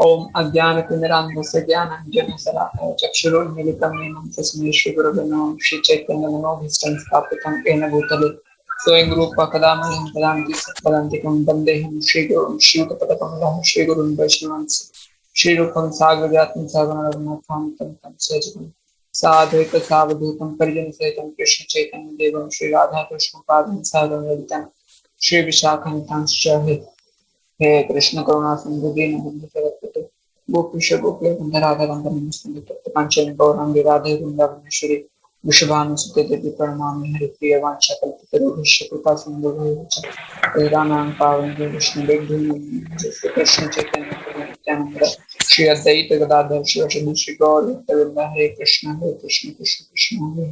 ओम अज्ञानतिमिरान्धस्य ज्ञानाञ्जनशलाकया चक्षुरुन्मीलितं येन तस्मै श्रीगुरवे नमः। श्रीचैतन्यमनोभीष्टं स्थापितं येन भूतले स्वयं रूपा कदा मह्यं ददाति सत्पदान्तिकं वन्देऽहं श्रीगुरुं श्रीयुतपदकमलं श्रीगुरुं वैष्णवांश्च श्रीरूपं साग्रजातं सहगणरघुनाथान्वितं तं सजीवं साद्वैतं सावधूतं परिजनसहितं कृष्णचैतन्यदेवं श्रीराधाकृष्णपादां सहगणललितां श्रीविशाखान्वितांश्च हे कृष्ण करुणा सिंधु दीनबंधु जगत्पते गोपीश गोपीवृंद राधा रंग नमस्ते तप्तकांचन गौरांगी राधे वृंदावनेश्वरी वृषभानुसुते देवी प्रणमामि हरिप्रिय वाञ्छाकल्पतरुभ्यश्च कृपा सिंधु भैरवच रामायण पावन वैष्णवेभ्यो नमः। जय श्री कृष्ण चैतन्य प्रभु नित्यानंद श्री अद्वैत गदाधर शिव श्री गौर भक्तवृंद हरे कृष्ण कृष्ण कृष्ण हरे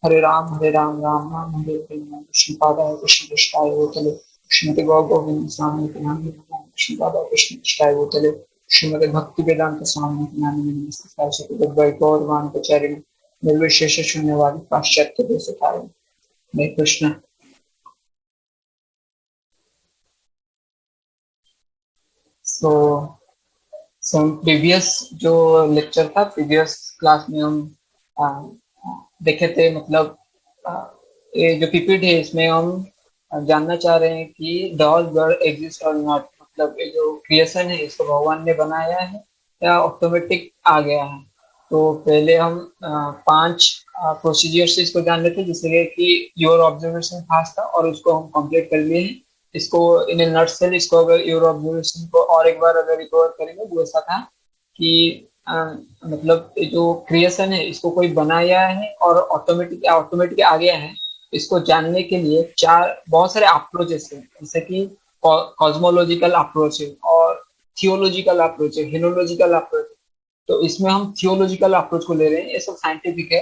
हरे राम राम राम हरे हरे कृष्ण पादाय कृष्ण कृष्णाय भूतले श्रीमती गौ गोविंद स्वामी कृष्ण बाबा कृष्ण कृष्णाय भूतले श्रीमती भक्ति वेदांत स्वामी नमस्ते गौरवान प्रचारिणी निर्विशेष शून्यवादी पाश्चात्य देशकारिणी। हरे कृष्ण। सो प्रीवियस जो लेक्चर था, प्रीवियस क्लास में हम आ, देखे थे, मतलब ये जो पीपीटी है इसमें हम जानना चाह रहे हैं कि डॉज गॉड एग्जिस्ट और नॉट, मतलब ये जो क्रिएशन है इसको भगवान ने बनाया है या ऑटोमेटिक आ गया है। तो पहले हम 5 प्रोसीजर से इसको जान लेते हैं, जिससे कि योर ऑब्जर्वेशन फास्ट था और उसको हम कंप्लीट कर लिए हैं। इसको इन ए नटसेल, इसको अगर योर ऑब्जर्वेशन को और एक बार अगर रिकवर करेंगे वो ऐसा था कि मतलब जो क्रिएशन है इसको कोई बनाया है और ऑटोमेटिक आ गया है। इसको जानने के लिए बहुत सारे अप्रोचेस हैं, जैसे कि कॉस्मोलॉजिकल अप्रोच है और थियोलॉजिकल अप्रोच है, हिनोलॉजिकल अप्रोच है। तो इसमें हम थियोलॉजिकल अप्रोच को ले रहे हैं, ये सब साइंटिफिक है,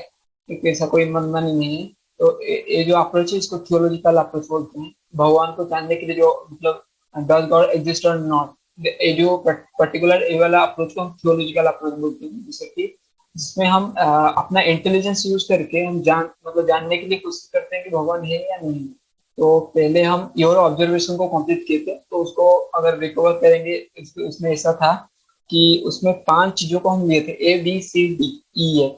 क्योंकि ऐसा कोई मनमानी नहीं है। तो ये जो अप्रोच है इसको थियोलॉजिकल अप्रोच बोलते हैं। भगवान को जानने के लिए जो मतलब डज गॉड एग्जिस्ट और नॉट, ये जो पर्टिकुलर ये वाला अप्रोच को हम थियोलॉजिकल अप्रोच बोलते हैं, जैसे कि जिसमें हम अपना इंटेलिजेंस यूज करके हम जानने के लिए कोशिश करते हैं कि भगवान है या नहीं। तो पहले हम योर ऑब्जर्वेशन को कंप्लीट किए थे, तो उसको अगर रिकवर करेंगे उसमें ऐसा था कि उसमें 5 चीजों को हम लिए थे, ABCDE है।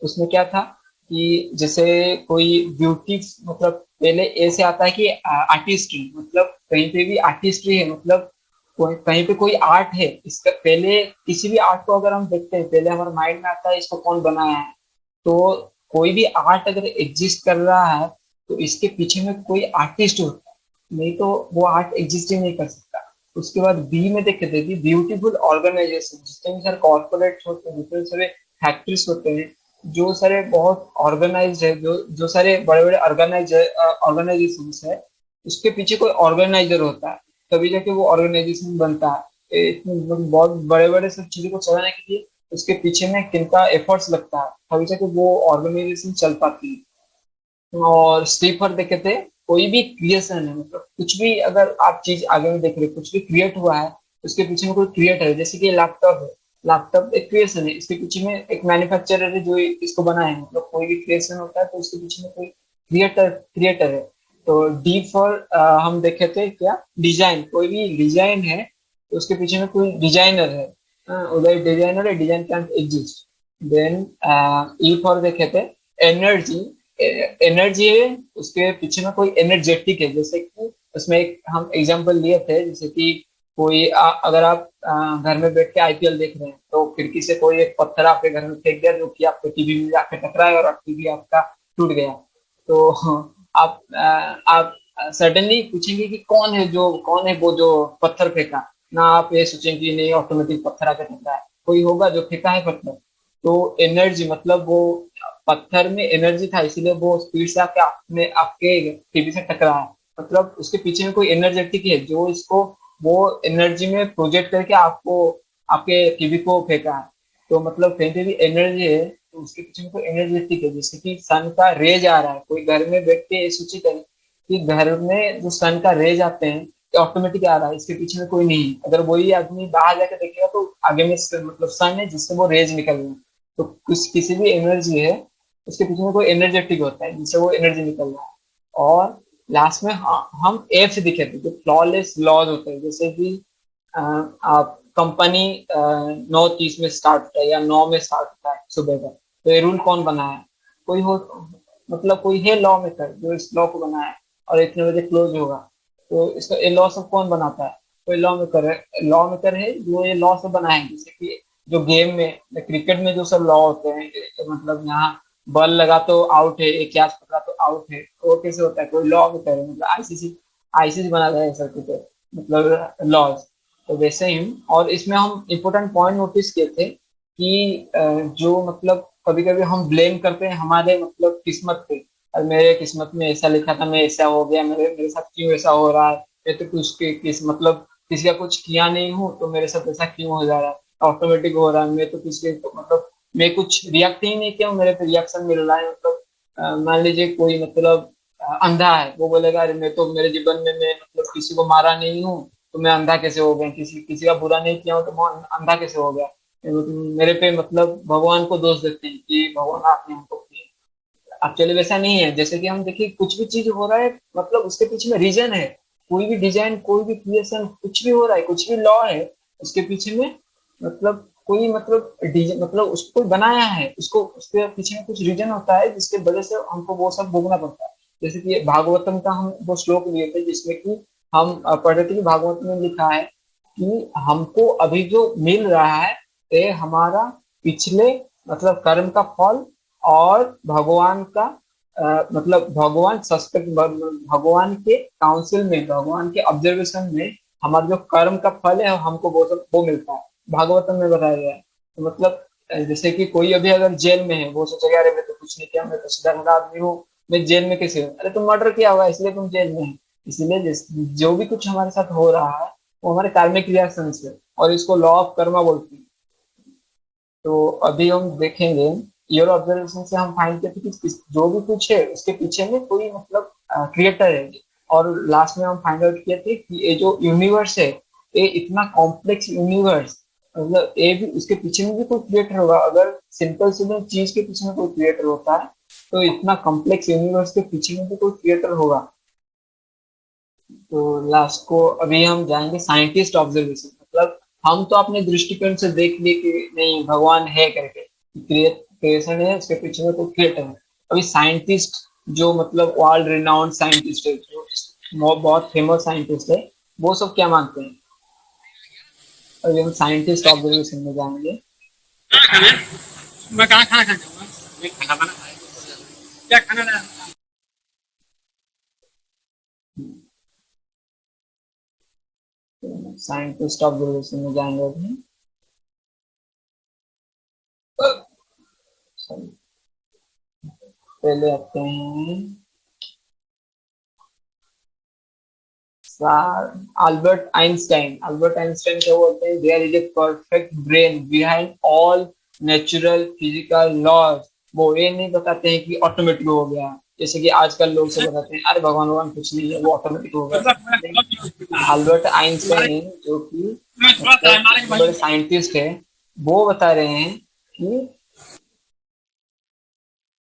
उसमें क्या था कि जैसे कोई ब्यूटी, मतलब पहले ए से आता है कि आर्टिस्ट्री, मतलब कहीं पे भी आर्टिस्ट्री है, मतलब कहीं पे कोई आर्ट है। इसका पहले किसी भी आर्ट को अगर हम देखते हैं, पहले हमारे माइंड में आता है इसको कौन बनाया है। तो कोई भी आर्ट अगर एग्जिस्ट कर रहा है तो इसके पीछे में कोई आर्टिस्ट होता है, नहीं तो वो आर्ट एग्जिस्ट ही नहीं कर सकता। उसके बाद बी में देखे थे कि ब्यूटीफुल ऑर्गेनाइजेशन, जितने भी सारे कॉर्पोरेट होते हैं, जितने सारे फैक्ट्रीज होते हैं, जो सारे बहुत ऑर्गेनाइज है, जो सारे बड़े बड़े ऑर्गेनाइजेशन है, उसके पीछे कोई ऑर्गेनाइजर होता है, तभी जाके वो ऑर्गेनाइजेशन बनता है। इसमें बहुत बड़े बड़े सब चीजों को चलाने के लिए उसके पीछे में किनका एफर्ट्स लगता है, तभी जाके वो ऑर्गेनाइजेशन चल पाती है। और स्टीफर देखे थे, कोई भी क्रिएशन है, मतलब कुछ भी अगर आप चीज आगे में देख रहे हो, कुछ भी क्रिएट हुआ है, उसके पीछे में कोई क्रिएटर है। जैसे कि लैपटॉप है, लैपटॉप एक क्रिएशन है, इसके पीछे में एक मैन्युफैक्चरर है जो इसको बनाया है। मतलब कोई भी क्रिएशन होता है तो उसके पीछे में कोई क्रिएटर है। तो डी फॉर हम देखे थे क्या, डिजाइन, कोई भी डिजाइन है तो उसके पीछे में कोई डिजाइनर है। उधर डिजाइनर है, design can't exist. Then E for देखे थे एनर्जी, एनर्जी है, उसके पीछे में कोई एनर्जेटिक है। जैसे कि उसमें एक हम एग्जांपल लिए थे, जैसे कि कोई अगर आप घर में बैठ के आईपीएल देख रहे हैं तो खिड़की से कोई एक पत्थर आपके घर में फेंक दिया जो कि आपके टीवी में जाके टकराए और टीवी आपका टूट गया। तो आप सडनली पूछेंगे कि कौन है वो जो पत्थर फेंका, ना आप ये सोचेंगे कि नहीं ऑटोमेटिक पत्थर आके टकरा है, कोई होगा जो फेंका है पत्थर। तो एनर्जी मतलब वो पत्थर में एनर्जी था, इसीलिए वो स्पीड से आके आपके टीवी से टकरा है। मतलब उसके पीछे में कोई एनर्जेटिक है जो इसको वो एनर्जी में प्रोजेक्ट करके आपको आपके टीवी को फेंका है। तो मतलब कहीं पे भी एनर्जी है तो उसके पीछे में कोई एनर्जेटिक है। जैसे कि सन का रेज आ रहा है, कोई घर में बैठ के सोचिए करें कि घर में जो सन का रेज आते हैं ऑटोमेटिक आ रहा है, इसके पीछे में कोई नहीं है। अगर वही आदमी बाहर जाकर देखेगा तो आगे में मतलब सन है जिससे वो रेज निकल रही है। तो किसी भी एनर्जी है उसके पीछे में कोई एनर्जेटिक होता है जिससे वो एनर्जी निकल रहा है। और लास्ट में हम एफ दिखे थे, जो फ्लॉलेस लॉज होते हैं। जैसे कि आप कंपनी 9:30 में स्टार्ट होता है या 9 में स्टार्ट होता है सुबह का, तो ये रूल कौन बनाया? कोई हो, मतलब कोई है लॉ मेकर जो इस लॉ को बनाया, और इतने बजे क्लोज होगा। तो इसका ये लॉ सब कौन बनाता है? कोई लॉ मेकर है, लॉ मेकर है जो ये लॉ सब बनाएंगे। जैसे कि जो गेम में, क्रिकेट में जो सब लॉ होते हैं, मतलब यहाँ बॉल लगा तो आउट है, एक कैच पकड़ा तो आउट है, तो वो कैसे होता है? कोई लॉ मेकर है, मतलब आईसीसी बनाता है सर्टिफिकेट, मतलब लॉज। तो वैसे ही, और इसमें हम इम्पोर्टेंट पॉइंट नोटिस किए थे कि जो मतलब कभी कभी हम ब्लेम करते हैं हमारे मतलब किस्मत पे, और मेरे किस्मत में ऐसा लिखा था, मैं ऐसा हो गया, मेरे मेरे साथ क्यों ऐसा हो रहा है? मैं तो कुछ किस मतलब किसी का कुछ किया नहीं हूँ, तो मेरे साथ ऐसा क्यों हो जा रहा है? ऑटोमेटिक हो रहा है, मैं तो किसी तो मतलब मैं कुछ रिएक्ट ही नहीं किया हूँ, मेरे पे रिएक्शन मिल रहा है। मतलब मान लीजिए कोई मतलब अंधा है, वो बोलेगा अरे मैं तो मेरे जीवन में मैं मतलब किसी को मारा नहीं हूँ, तो मैं अंधा कैसे हो गया? किसी किसी का बुरा नहीं किया हूँ तो मैं अंधा कैसे हो गया? मेरे पे मतलब भगवान को दोष देते हैं कि भगवान आपने हमको किया। एक्चुअली वैसा नहीं है। जैसे कि हम देखिए कुछ भी चीज हो रहा है, मतलब उसके पीछे में रीजन है। कोई भी डिजाइन, कोई भी क्रिएशन, कुछ भी हो रहा है, कुछ भी लॉ है, उसके पीछे में मतलब कोई मतलब मतलब उसको कोई बनाया है, उसको उसके पीछे में कुछ रीजन होता है जिसके वजह से हमको वो सब भोगना पड़ता है। जैसे कि भागवतम का हम वो श्लोक लिए थे जिसमें कि हम पढ़ रहे थे कि भागवत में लिखा है कि हमको अभी जो मिल रहा है ये हमारा पिछले मतलब कर्म का फल, और भगवान का मतलब भगवान सस्पेक्ट, भगवान के काउंसिल में, भगवान के ऑब्जर्वेशन में हमारा जो कर्म का फल है हमको वो सब वो मिलता है, भागवतम में बताया गया है। तो मतलब जैसे कि कोई अभी अगर जेल में है, वो सोचेगा अरे मैं तो कुछ नहीं किया, मैं तो सीधा आदमी हूँ, मैं जेल में कैसे हूँ? अरे तुम मर्डर किया होगा इसलिए तुम जेल में है। इसलिए जो भी कुछ हमारे साथ हो रहा है वो हमारे कार्मिक रिएक्शन से, और इसको लॉ ऑफ कर्मा बोलते हैं। तो अभी हम देखेंगे, योर ऑब्जर्वेशन से हम फाइंड करते हैं कि जो भी कुछ है उसके पीछे में कोई मतलब क्रिएटर है। और लास्ट में हम फाइंड आउट किए थे कि ये जो यूनिवर्स है, ये इतना कॉम्प्लेक्स यूनिवर्स, मतलब ये भी उसके पीछे में भी कोई क्रिएटर होगा। अगर सिंपल सिंपल चीज के पीछे में कोई क्रिएटर होता है, तो इतना कॉम्प्लेक्स यूनिवर्स के पीछे में भी कोई क्रिएटर होगा। तो लास्ट को अभी हम जाएंगे साइंटिस्ट ऑब्जर्वेशन, मतलब हम तो अपने दृष्टिकोण से देख लिए कि नहीं भगवान है करके, क्रिएशन है, उसके पीछे में कोई क्रिएटर है। अभी साइंटिस्ट जो मतलब वर्ल्ड रिनाउंड साइंटिस्ट है, जो बहुत फेमस साइंटिस्ट है, वो सब क्या मानते हैं? अभी हम साइंटिस्ट ऑब्जर्वेशन में जाएंगे। क्या खाना है? मैं कहाँ खाना खा जाऊंगा? मैं खाना बना खाए क्या खाना है? साइंटिस्ट ऑब्जर्वेशन में जाएंगे अभी। Sorry, पहले आते हैं अल्बर्ट आइंस्टाइन क्या बोलते हैं? There is a perfect brain behind all natural physical laws. वो ये नहीं बताते हैं कि ऑटोमेटिक हो गया, जैसे कि आजकल लोग सब बताते हैं अरे भगवान भगवान कुछ नहीं है, वो ऑटोमेटिक हो गया। मतलब मैं नहीं, बहुत यूज किया अल्बर्ट तुम्हारे आइंस्टाइन जो कि मैं थोड़ा सा मतलब हमारे के बड़े भाई साइंटिस्ट है, वो बता रहे हैं कि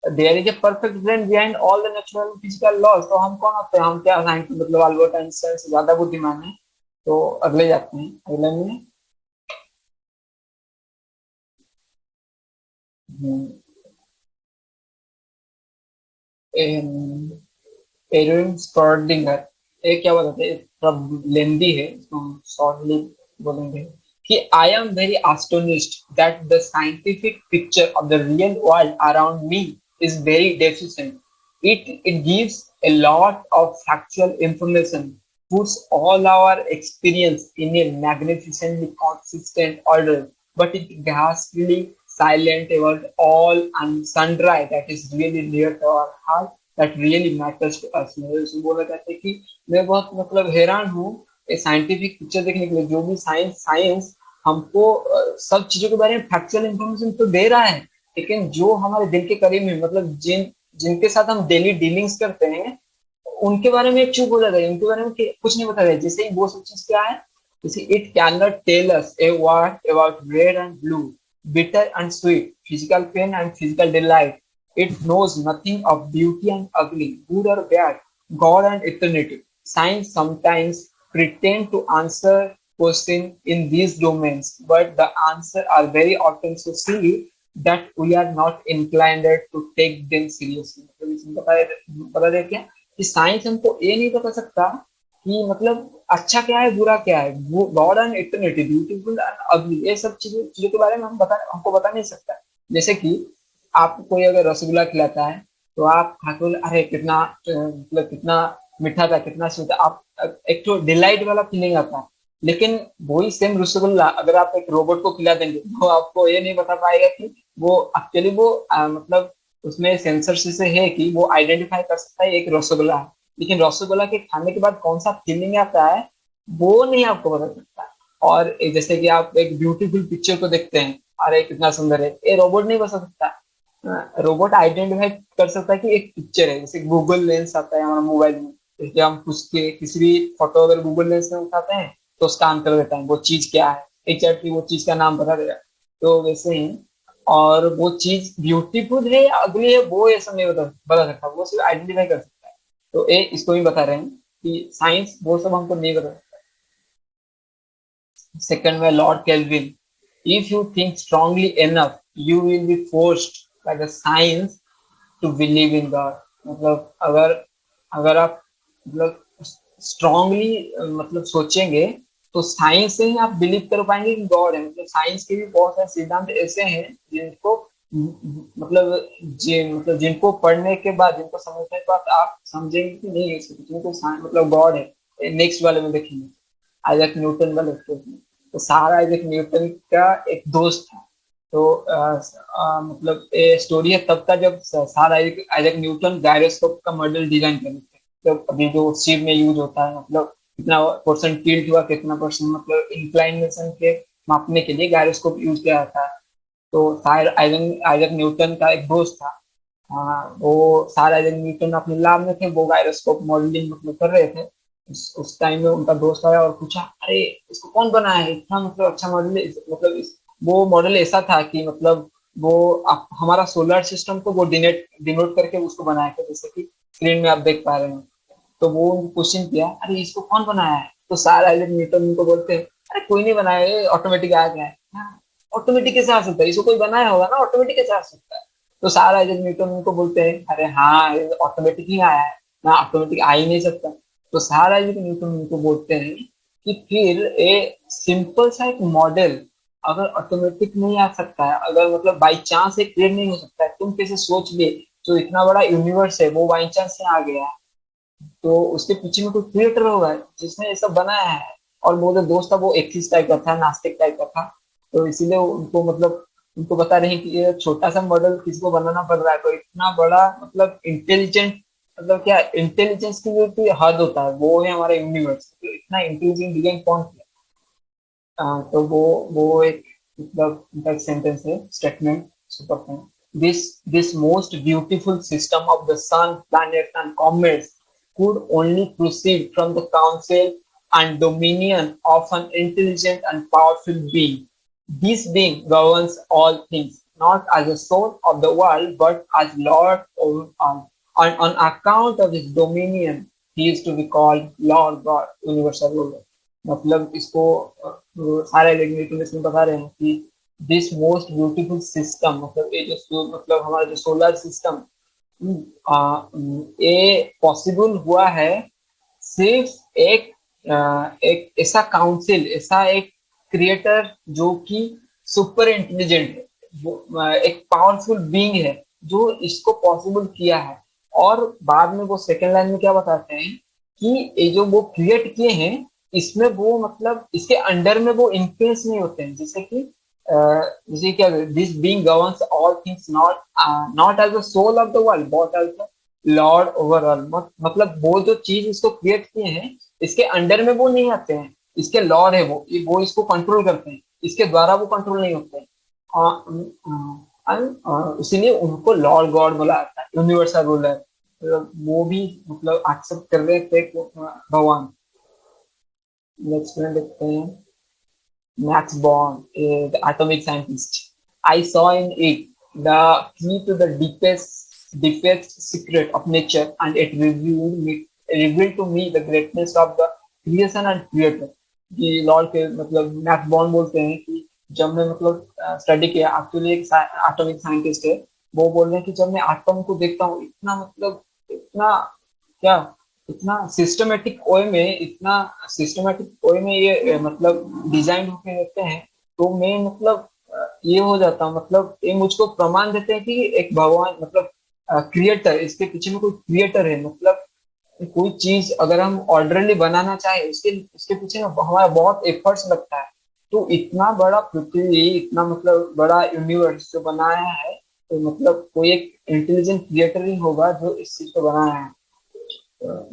there is a perfect brain behind all the natural physical laws. तो हम कौन होते हैं? हम क्या साइंटिस्ट, मतलब अल्बर्ट आइंस्टाइन से ज्यादा बुद्धिमान है? तो अगले जाते हैं, अगले में एरविन स्पर्डिंगर, ये क्या बताते हैं, थोड़ा लेंदी है, इसको हम शॉर्टली बोलेंगे कि I am very astonished that the scientific picture of the real world around me is very deficient. It gives a lot of factual information, puts all our experience in a magnificently consistent order, but it ghastly silent about all and sundry that is really near to our heart, that really matters to us। मेरे से बोला जाता है कि मैं बहुत मतलब हैरान हूँ ये साइंटिफिक पिक्चर देखने के लिए। जो भी साइंस साइंस हमको सब चीजों के बारे में फैक्चुअल इंफॉर्मेशन तो दे रहा है, लेकिन जो हमारे दिल के करीब है, मतलब जिनके साथ हम डेली डीलिंग्स करते हैं, उनके बारे में चुप हो जाता है, उनके बारे में कुछ नहीं बताया। जैसे ही वो सब चीज क्या है, जैसे it can not tell us a word about red and blue, bitter and sweet, physical pain and physical delight. It knows nothing of beauty and ugly, good or bad, God and eternity. Science sometimes pretend to answer question in these domains, but the answer are very often so silly that we are not inclined to take them seriously. तो इसमें बता दे क्या कि science हमको ये नहीं बता सकता कि मतलब अच्छा क्या है बुरा क्या है, वो God and eternity beautiful and अगली, ये सब चीजों चीजों के बारे में हमको बता नहीं सकता। जैसे कि आपको कोई अगर रसगुल्ला खिलाता है तो आप खा के बोले अरे कितना मतलब कितना मीठा था कितना स्वीट था, आप एक तो डिलाइट वाला फीलिंग आता है। लेकिन वही सेम रसगुल्ला अगर आप एक रोबोट को खिला देंगे तो आपको ये नहीं बता पाएगा कि वो एक्चुअली वो मतलब उसमें सेंसर से है कि वो आइडेंटिफाई कर सकता है एक रसगुल्ला है, लेकिन रसगुल्ला के खाने के बाद कौन सा फीलिंग आता है वो नहीं आपको बता सकता। और जैसे कि आप एक ब्यूटीफुल पिक्चर को देखते हैं, अरे कितना सुंदर है, ये रोबोट नहीं बता सकता। रोबोट आइडेंटिफाई कर सकता है कि एक पिक्चर है, जैसे गूगल लेंस आता है हमारा मोबाइल में, जैसे हम कुछ के किसी भी फोटो अगर गूगल लेंस में उठाते हैं तो स्कैन कर देता है वो चीज क्या है, एग्जैक्टली वो चीज का नाम बता देगा। तो वैसे ही और वो चीज ब्यूटीफुल है या अगली है वो ये सब नहीं बता सकता, वो सिर्फ आइडेंटिफाई कर सकता है। तो ये इसको भी बता रहे हैं कि साइंस वो सब हमको नहीं बता सकता। सेकंड में Lord Kelvin, if you think strongly enough you will be forced by the science to believe in God. मतलब अगर अगर आप मतलब स्ट्रांगली मतलब सोचेंगे तो साइंस से ही आप बिलीव कर पाएंगे कि गॉड है। मतलब साइंस के भी बहुत सारे सिद्धांत ऐसे हैं जिनको मतलब मतलब जिनको पढ़ने के बाद जिनको समझने के बाद आप समझेंगे कि नहीं जिनको मतलब गॉड है। नेक्स्ट वाले में देखेंगे आइजैक न्यूटन वाले केस में, तो सारा आइजैक न्यूटन का एक दोस्त था। तो मतलब ये स्टोरी है तब का जब सर आइजैक न्यूटन गायरोस्कोप का मॉडल डिजाइन कर रहे थे, जब अभी जो शिप में यूज होता है मतलब कितना परसेंट टिल्ट हुआ कितना परसेंट मतलब इंक्लाइनेशन के मापने के लिए गायरोस्कोप यूज किया जाता है। तो सर आइजैक न्यूटन का एक दोस्त था, हाँ वो सर आइजैक न्यूटन अपने लैब में थे, वो गायरोस्कोप मॉडलिंग मतलब कर रहे थे। उस टाइम में उनका दोस्त आया और पूछा अरे इसको कौन बनाया है इतना मतलब अच्छा मॉडल है, मतलब वो मॉडल ऐसा था कि मतलब वो हमारा सोलर सिस्टम को वो डिनोट करके उसको बनाया था, जैसे कि स्क्रीन में आप देख पा रहे हैं। तो वो क्वेश्चन किया अरे इसको कौन बनाया है, तो सर आइजैक न्यूटन उनको बोलते हैं अरे कोई नहीं बनाया, ये ऑटोमेटिक आ गया है। ऑटोमेटिक कैसे आ सकता है, इसको कोई बनाया होगा ना, ऑटोमेटिक कैसे आ सकता है। तो सर आइजैक न्यूटन उनको बोलते हैं अरे हाँ ऑटोमेटिक ही आया है ना, ऑटोमेटिक आ ही नहीं सकता। तो सर आइजैक न्यूटन उनको बोलते हैं कि फिर ए सिंपल सा एक मॉडल अगर ऑटोमेटिक नहीं आ सकता है, अगर मतलब बाई चांस से क्रिएट नहीं हो सकता है, तुम कैसे सोच ले जो इतना बड़ा यूनिवर्स है वो बाई चांस से आ गया है, तो उसके पीछे में कोई क्रिएटर होगा जिसने ये सब बनाया है। और वो जो दोस्त था वो एथिस्ट टाइप का था, नास्तिक टाइप का था। तो इसीलिए उनको मतलब उनको बता रहे हैं कि ये छोटा सा मॉडल किसको बनाना पड़ रहा है, तो इतना बड़ा मतलब इंटेलिजेंट मतलब क्या इंटेलिजेंस की जो कोई हद होता है वो है हमारा यूनिवर्स, तो इतना इंटेलिजेंट डिजाइन कौन किया। तो वो एक मतलब उनका एक सेंटेंस है statement super. This most beautiful system of the sun planet and comets could only proceed from the counsel and dominion of an intelligent and powerful being. This being governs all things, not as a soul of the world, but as Lord over all. And on account of his dominion, he is to be called Lord God, universal ruler. मतलब इसको सारे regulator इसमें बता रहे हैं कि this most beautiful system मतलब ये जो मतलब हमारा जो सोलर सिस्टम ये पॉसिबल हुआ है सिर्फ एक ऐसा काउंसिल ऐसा एक क्रिएटर जो कि सुपर इंटेलिजेंट है, वो एक पावरफुल बीइंग है जो इसको पॉसिबल किया है। और बाद में वो सेकंड लाइन में क्या बताते हैं कि ये जो वो क्रिएट किए हैं इसमें वो मतलब इसके अंडर में वो इन्फ्लुएंस नहीं होते हैं, जैसे कि जैसे क्या this being governs all things not as the soul of the world but as the lord overall. मतलब वो जो चीज इसको क्रिएट किए हैं इसके अंडर में वो नहीं आते हैं, इसके लॉर्ड है वो इसको कंट्रोल करते हैं, इसके द्वारा वो कंट्रोल नहीं होते हैं। इसीलिए उनको लॉर्ड गॉड बोला जाता है, यूनिवर्सल रूलर। वो भी मतलब एक्सेप्ट कर रहे थे भगवान। नेक्स्ट में देखते हैं Max Born, the atomic scientist. I saw in it the key to the deepest secret of nature, and it revealed to me the greatness of the creation and creator. कि Lord के मतलब max born बोलते हैं कि जब मैं मतलब study किया, एक्चुअली एक एटॉमिक साइंटिस्ट है, वो बोल रहे हैं कि जब मैं एटॉम को देखता हूँ इतना मतलब इतना क्या इतना सिस्टमेटिक वे में, इतना सिस्टमेटिक वे में ये मतलब डिजाइन होके रहते हैं, तो मैं मतलब ये हो जाता हूँ, मतलब ये मुझको प्रमाण देते हैं कि एक भगवान मतलब क्रिएटर, इसके पीछे में कोई क्रिएटर है, मतलब कोई चीज अगर हम ऑर्डरली बनाना चाहे उसके उसके पीछे में हमारा बहुत एफर्ट्स लगता है। तो इतना बड़ा पृथ्वी, इतना मतलब बड़ा यूनिवर्स जो बनाया है, तो मतलब कोई एक इंटेलिजेंट क्रिएटर ही होगा जो इस चीज को बनाया है।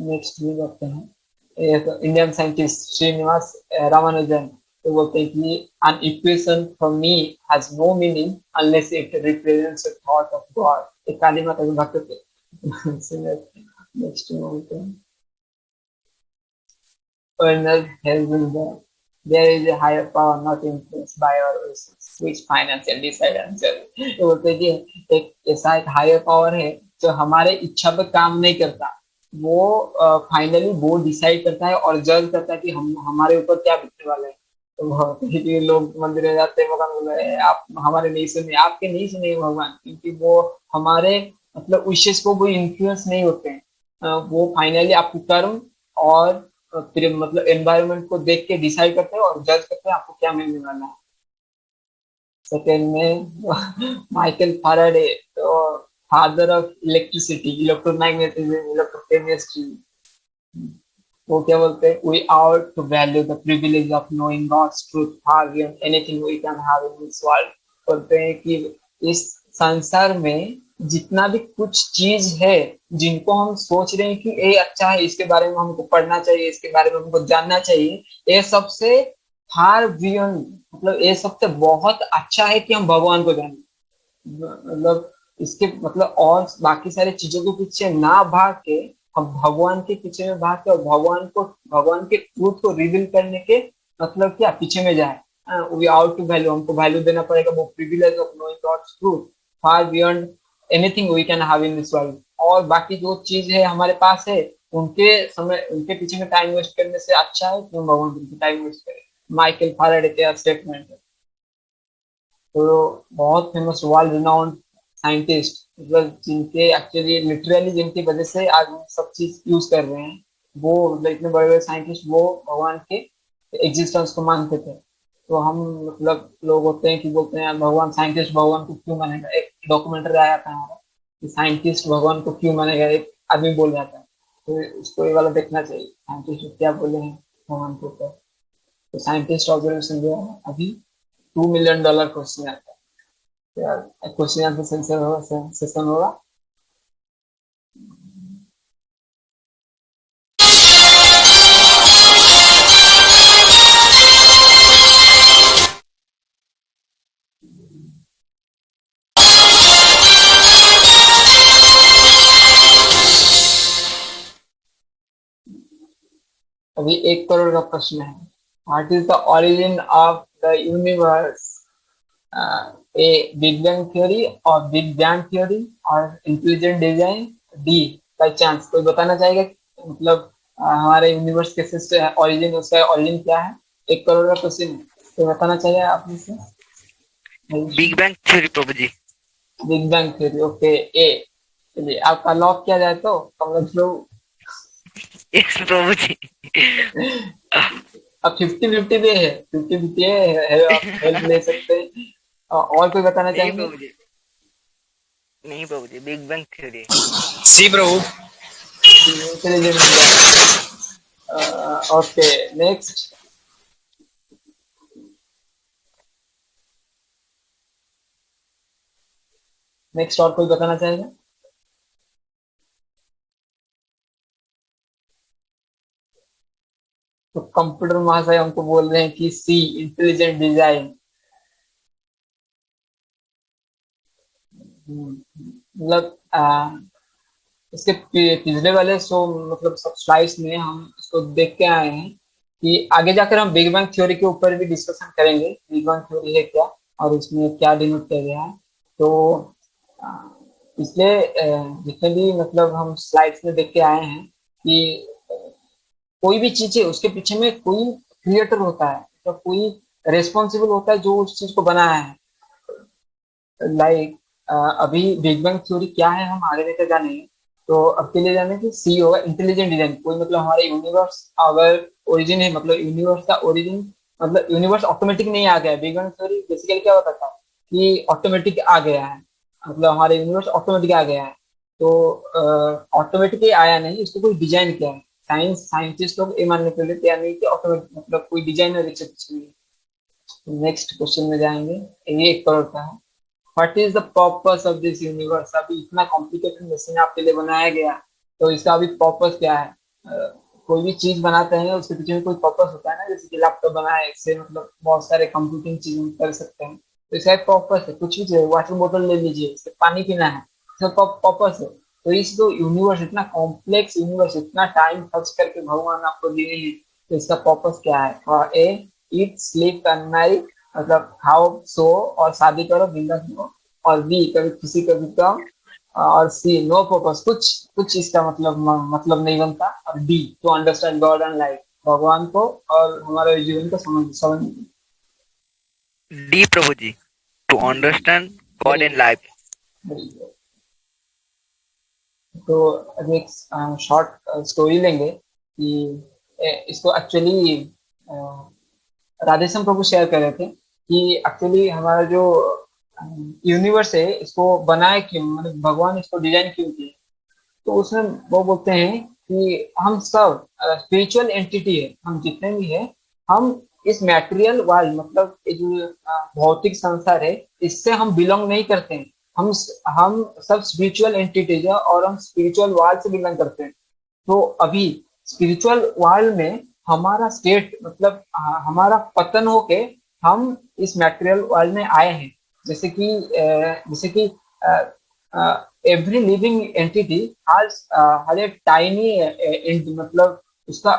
नेक्स्ट भी करते हैं, एक इंडियन साइंटिस्ट श्रीनिवास रामानुजन, तो बोलते हैं कि an equation for me has no meaning unless it represents a thought of God। एक काली माता के भक्त थे। नेक्स्ट बोलते हैं, Ernest Heisenberg, there is a higher power not influenced by our wishes, which financial decide answer। तो बोलते हैं कि एक ऐसा एक हायर पावर है जो हमारे इच्छा पे काम नहीं करता, वो फाइनली वो डिसाइड करता है और जज करता है कि हम हमारे ऊपर क्या बीतने वाला है। तो कि लोग मंदिर में जाते हैं, भगवान बोले आप हमारे नहीं सुने, आपके नहीं सुने भगवान, क्योंकि वो हमारे मतलब विशेष को कोई इन्फ्लुएंस नहीं होते हैं। वो फाइनली आपके कर्म और फिर मतलब एनवायरनमेंट को देख के डिसाइड करते हैं और जज करते हैं आपको क्या मिलने वाला है। सेकेंड में माइकल फैराडे, तो father of electricity, electromagnetism, electrochemistry, वो क्या बोलते हैं, we ought to value the privilege of knowing God's truth far beyond anything we can have in this world. बोलते हैं कि इस संसार में जितना भी कुछ चीज है जिनको हम सोच रहे हैं कि ये अच्छा है, इसके बारे में हमको पढ़ना चाहिए, इसके बारे में हमको जानना चाहिए, ये सबसे फार बियॉन्ड, मतलब ये सबसे बहुत अच्छा है कि हम भगवान को जाने, मतलब इसके मतलब और बाकी सारी चीजों के पीछे ना भाग के हम भगवान के पीछे में भाग के और भगवान के ट्रूथ को रिवील करने के मतलब क्या पीछे में जाए। वी आउट टू वैल्यू, हमको वैल्यू देना पड़ेगा वो privilege of knowing God's truth far beyond anything we can have in this world. और बाकी जो चीज है हमारे पास है, उनके समय उनके पीछे में टाइम वेस्ट करने से अच्छा है कि हम भगवान के पीछे टाइम वेस्ट करें। माइकल फैराडे का स्टेटमेंट है। तो बहुत फेमस वर्ल्ड रिनाउंड साइंटिस्ट, मतलब जिनके एक्चुअली लिटरली जिनकी वजह से आज हम सब चीज यूज कर रहे हैं, वो मतलब इतने बड़े बड़े साइंटिस्ट वो भगवान के एग्जिस्टेंस को मानते थे। तो हम मतलब लोग होते हैं कि बोलते हैं भगवान साइंटिस्ट भगवान को क्यों मानेगा, एक डॉक्यूमेंट्री आया था हमारा कि साइंटिस्ट भगवान को क्यों मानेगा, एक आदमी बोल जाता है। तो उसको ये वाला देखना चाहिए साइंटिस्ट क्या बोले हैं भगवान के ऊपर। तो साइंटिस्ट ऑब्जर्वेशन जो है अभी $2 million क्वेश्चन आता है यार, क्वेश्चन आंसर सेंसर होगा, सेशन होगा। अभी 1 करोड़ का प्रश्न है, what is the origin of the universe, a big bang theory और बिग बैंग थ्योरी और intelligent design, D by chance. कोई बताना चाहेगा मतलब हमारे यूनिवर्स कैसे ओरिजिन, उसका ओरिजिन क्या है। 1 करोड़ का क्वेश्चन है, तो बताना चाहिए आप में से। बिग बैंग थ्योरी प्रभु ji. Big bang theory, okay ए। चलिए आपका लॉक किया जाए तो समझ लो। यस प्रभु जी। अब 50-50 पे है, 50-50 है, आप हेल्प ले सकते हैं। और कोई बताना नहीं चाहेंगे। प्रभु जी, नहीं Prabhu ji, big bang theory. See Prabhu. Intelligent design, okay next. Next और कोई बताना चाहेगा। तो कंप्यूटर महाशय हमको बोल रहे हैं कि सी इंटेलिजेंट डिजाइन। मतलब इसके पिछले वाले शो मतलब सब स्लाइड्स में हम इसको देख के आए हैं कि आगे जाकर हम बिग बैंग थ्योरी के ऊपर भी डिस्कशन करेंगे, बिग बैंग थ्योरी है क्या और उसमें क्या डिनोट किया गया है। तो अ, पिछले जितने भी मतलब हम स्लाइड्स में देख के आए हैं कि कोई भी चीज है उसके पीछे में कोई क्रिएटर होता है, तो कोई रेस्पॉन्सिबल होता है जो उस चीज को बनाया है। लाइक अभी बिग बैंग थ्योरी क्या है हम आगे लेकर जाने हैं। तो अब के लिए जाने की सी होगा इंटेलिजेंट डिजाइन, कोई मतलब हमारे यूनिवर्स अगर ओरिजिन है, मतलब यूनिवर्स का ओरिजिन, मतलब यूनिवर्स ऑटोमेटिक नहीं आ गया है। बिग बैंग थ्योरी बेसिकली क्या होता था कि ऑटोमेटिक आ गया है, मतलब हमारे यूनिवर्स ऑटोमेटिक आ गया है। तो ऑटोमेटिक आया नहीं, इसको कोई डिजाइन किया है। साइंटिस्ट लोग ये मानने के लिए तैयार नहीं कि ऑटोमेटिक मतलब कोई डिजाइनर इससे कुछ नहीं है। नेक्स्ट क्वेश्चन में जाएंगे, ये 1 करोड़ का है। What is the purpose of this universe? अभी इतना कॉम्प्लिकेटेड मशीन आपके लिए बनाया गया, तो इसका अभी पर्पस क्या है? कोई भी चीज बनाते हैं उसके पीछे में कोई पर्पस होता है ना, जैसे कि लैपटॉप बनाए, इससे मतलब बहुत सारे कंप्यूटिंग चीज हम कर सकते हैं, तो इसका एक पर्पस है। कुछ भी चाहिए, वाटर बोतल ले लीजिए, इससे पानी पीना है, इसका पर्पस है। तो इस जो यूनिवर्स, इतना कॉम्प्लेक्स यूनिवर्स, इतना टाइम खर्च करके भगवान आपको दिए हैं, तो इसका पर्पस क्या है? ए, ईट स्लीप नाइट, मतलब खाओ सो और शादी करो बिंदास रहो। और बी, कभी खुशी कभी गम। और सी, नो पर्पस, कुछ कुछ इसका मतलब मतलब नहीं बनता। और D, to understand God and life, भगवान को और हमारे जीवन को समझ समझ। डी प्रभु जी, to understand God very and good, life. Very good. तो अभी एक शॉर्ट स्टोरी लेंगे कि इसको एक्चुअली राधेश्याम प्रभु शेयर कर रहे थे कि एक्चुअली हमारा जो यूनिवर्स है इसको बनाया क्यों, मतलब भगवान इसको डिजाइन क्यों किए। तो उसमें वो बोलते हैं कि हम सब स्पिरिचुअल एंटिटी है, हम जितने भी है, हम इस मैटेरियल वर्ल्ड, मतलब ये जो भौतिक संसार है, इससे हम बिलोंग नहीं करते हैं। हम हम सब स्पिरिचुअल एंटिटीज है और हम स्पिरिचुअल वर्ल्ड से बिलोंग करते हैं। तो अभी स्पिरिचुअल वर्ल्ड में हमारा स्टेट, मतलब हमारा पतन होके हम इस मैटेरियल वर्ल्ड में आए हैं। जैसे कि every living entity has a tiny, मतलब उसका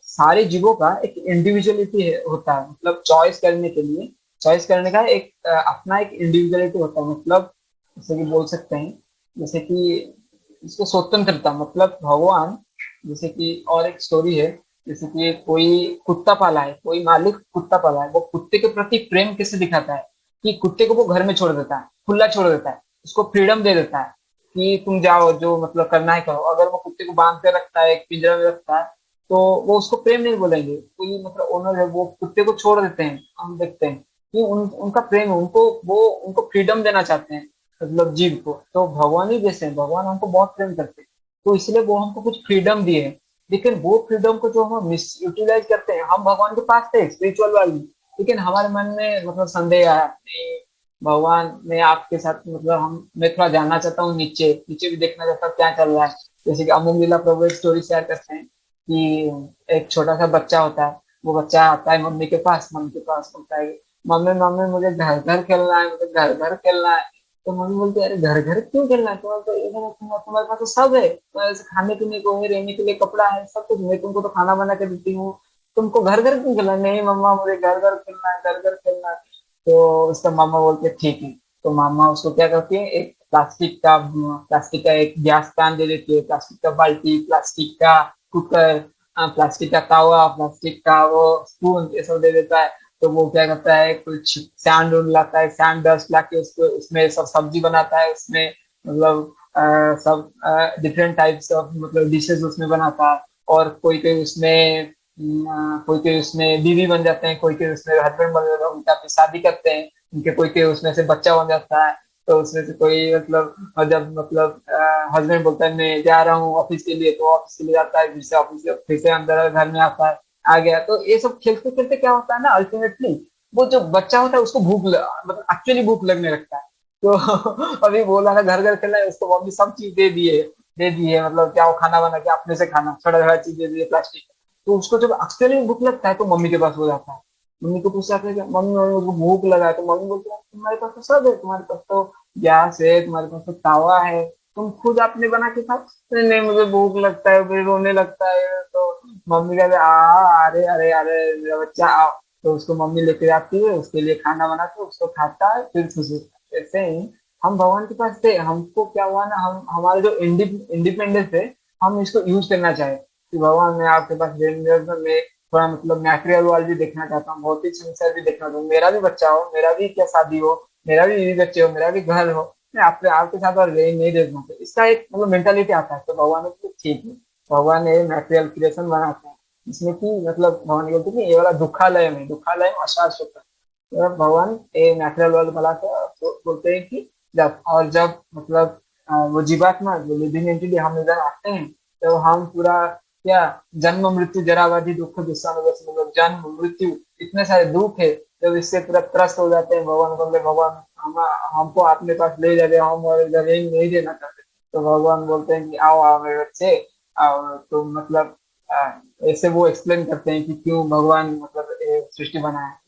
सारे जीवों का एक इंडिविजुअलिटी होता है, मतलब चॉइस करने के लिए, चॉइस करने का एक अपना एक इंडिविजुअलिटी होता है, मतलब जैसे कि बोल सकते हैं, जैसे कि इसको स्वतंत्रता, मतलब भगवान, जैसे कि और एक स्टोरी है, जैसे कि कोई कुत्ता पाला है, कोई मालिक कुत्ता पाला है, वो कुत्ते के प्रति प्रेम कैसे दिखाता है कि कुत्ते को वो घर में छोड़ देता है, खुला छोड़ देता है, उसको फ्रीडम दे देता है कि तुम जाओ, जो मतलब करना है करो। अगर वो कुत्ते को बांध कर रखता है, एक पिंजरा में रखता है, तो वो उसको प्रेम नहीं बोलेंगे। कोई मतलब ओनर है, वो कुत्ते को छोड़ देते हैं, हम देखते हैं कि उनका प्रेम है, उनको फ्रीडम देना चाहते हैं, मतलब जीव को। तो भगवान ही जैसे हैं, भगवान हमको बहुत प्रेम करते हैं, तो इसलिए वो हमको कुछ फ्रीडम दिए हैं। लेकिन वो फ्रीडम को जो हम मिस यूटिलाइज करते हैं, हम भगवान के पास थे स्पिरिचुअल वर्ल्ड में, लेकिन हमारे मन में मतलब संदेह आया, नहीं भगवान, मैं आपके साथ मतलब मैं थोड़ा जानना चाहता हूँ, नीचे नीचे भी देखना चाहता हूँ क्या चल रहा है। जैसे कि अमोल लीला प्रभु एक स्टोरी शेयर करते हैं कि एक छोटा सा बच्चा होता है, वो बच्चा आता है मम्मी के पास बोलता है, मम्मी मम्मी मुझे घर घर खेलना है, मुझे घर घर खेलना है। तो मम्मी बोलती है, अरे घर घर क्यों खेलना है, तुम्हारे पास तो सब है, तुम्हारे पास खाने पीने को है, रहने के लिए कपड़ा है, सब कुछ, मैं तुमको तो खाना बना के देती हूँ, तुमको घर घर क्यों खेलना है? नहीं मम्मा, मुझे घर घर खेलना है, घर घर खेलना है। तो उसका मामा बोलते हैं, ठीक है। तो मामा उसको क्या करती है, एक प्लास्टिक का एक गैस पैन दे देती है, प्लास्टिक का बाल्टी, प्लास्टिक का कुकर, प्लास्टिक का तावा, प्लास्टिक का वो स्पून, ये सब दे देता है। तो वो क्या करता है, कुछ सैंड लाता है, सैंड डस्ट लाके उसको उसमें सब सब्जी बनाता है, उसमें मतलब सब डिफरेंट टाइप्स ऑफ मतलब डिशेस उसमें बनाता है। और कोई कोई उसमें कोई कोई उसमें बीवी बन जाते हैं, कोई कोई उसमें हस्बैंड बन जाता है, उनका फिर शादी करते हैं, उनके कोई कोई उसमें से बच्चा बन जाता है। तो उसमें से कोई मतलब जब मतलब हस्बैंड बोलता है मैं जा रहा हूँ ऑफिस के लिए, तो ऑफिस के लिए जाता है, फिर से ऑफिस से फिर से अंदर घर में आता है, आ गया। तो ये सब खेलते खेलते क्या होता है ना, अल्टीमेटली वो जो बच्चा होता है उसको मतलब एक्चुअली भूख लगने लगता है। तो अभी बोला ना घर घर खेलना है, उसको मम्मी सब चीज दे दी है, मतलब क्या वो खाना बना के अपने से खाना, छोटा छोटा चीज दे दी है प्लास्टिक। तो उसको जब एक्चुअली भूख लगता है तो मम्मी के पास हो जाता है, मम्मी को पूछता है कि मम्मी मम्मी मुझको भूख लगा है। तो मम्मी बोलती है, तुम्हारे पास तो सब है, तुम्हारे पास तो गैस है, तुम्हारे पास तो तावा है, तुम खुद आपने बना के खाओ। नहीं नहीं, मुझे भूख लगता है, फिर रोने लगता है। तो मम्मी कहते अरे अरे अरे मेरा बच्चा आओ। तो उसको मम्मी लेके जाती है, उसके लिए खाना बनाते, उसको खाता है, फिर खुश होता है। ऐसे ही हम भगवान के पास थे, हमको क्या हुआ ना, हम हमारे जो इंडिपेंडेंस है, हम इसको यूज करना चाहे कि भगवान मैं आपके पास मैं थोड़ा मतलब नेचुरल वर्ल्ड भी देखना चाहता हूँ, भौतिक संसार भी देखना चाहता हूँ, मेरा भी बच्चा हो, मेरा भी क्या शादी हो, मेरा भी बीवी बच्चे हो, मेरा भी घर हो, मैं आपके आपके साथ और रह नहीं रह सकता, इसका एक मतलब मेंटालिटी आता है। तो भगवान ने बोला, ठीक है, भगवान ने नेचुरल क्रिएशन बनाते हैं जिसमें कि मतलब भगवान बोलते हैं कि ये वाला दुखालय में अशाश्वत है। तो भगवान ये नेचुरल वर्ल्ड बनाते हैं और बोलते हैं कि जब मतलब वो जीवात्मा जो लिविंग एंटिटी हम इधर आते हैं, तो हम पूरा क्या जन्म मृत्यु जरावाधि दुख दुस्सानुगत, मतलब जन्म मृत्यु इतने सारे दुख है, जब इससे पूरा त्रस्त हो जाते हैं, भगवान बोलते हैं, भगवान हम हमको अपने पास ले जाते, हम और इधर नहीं देना चाहते। तो भगवान बोलते हैं कि आओ आओ मेरे बच्चे आओ। तो मतलब ऐसे वो एक्सप्लेन करते हैं कि क्यों भगवान मतलब ये सृष्टि बनाया।